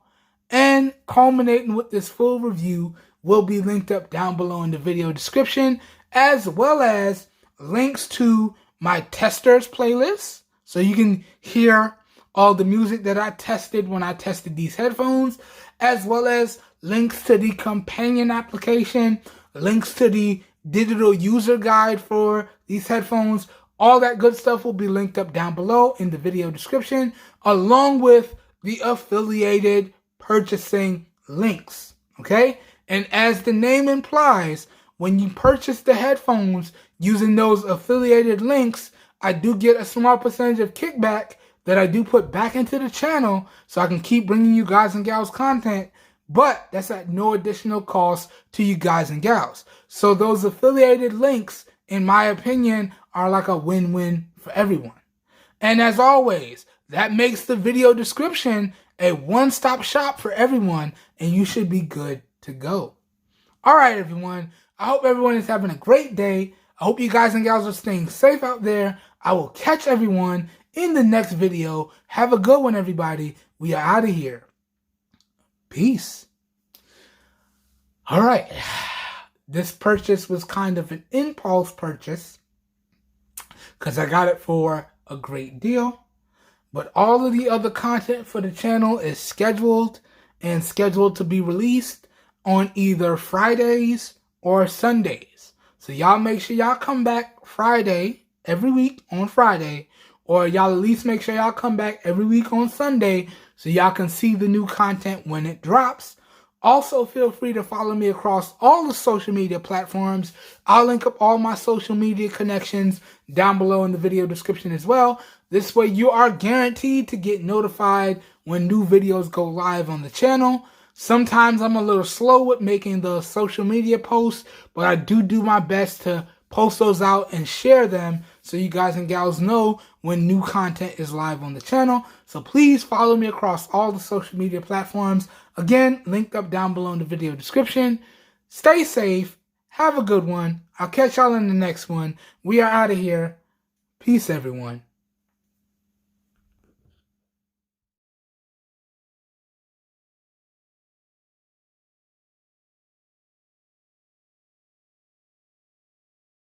S1: and culminating with this full review will be linked up down below in the video description, as well as links to my testers playlist, so you can hear all the music that I tested when I tested these headphones, as well as links to the companion application, links to the digital user guide for these headphones. All that good stuff will be linked up down below in the video description, along with the affiliated purchasing links, okay? And as the name implies, when you purchase the headphones using those affiliated links, I do get a small percentage of kickback that I do put back into the channel so I can keep bringing you guys and gals content, but that's at no additional cost to you guys and gals. So those affiliated links, in my opinion, are like a win-win for everyone. And as always, that makes the video description a one-stop shop for everyone, and you should be good to go. All right, everyone. I hope everyone is having a great day. I hope you guys and gals are staying safe out there. I will catch everyone in the next video. Have a good one, everybody. We are out of here. Peace. All right. This purchase was kind of an impulse purchase because I got it for a great deal. But all of the other content for the channel is scheduled to be released on either Fridays or Sundays. So y'all make sure y'all come back Friday, every week on Friday, or y'all at least make sure y'all come back every week on Sunday so y'all can see the new content when it drops. Also, feel free to follow me across all the social media platforms. I'll link up all my social media connections down below in the video description as well. This way you are guaranteed to get notified when new videos go live on the channel. Sometimes I'm a little slow with making the social media posts, but I do my best to post those out and share them so you guys and gals know when new content is live on the channel. So please follow me across all the social media platforms. Again, linked up down below in the video description. Stay safe. Have a good one. I'll catch y'all in the next one. We are out of here. Peace, everyone.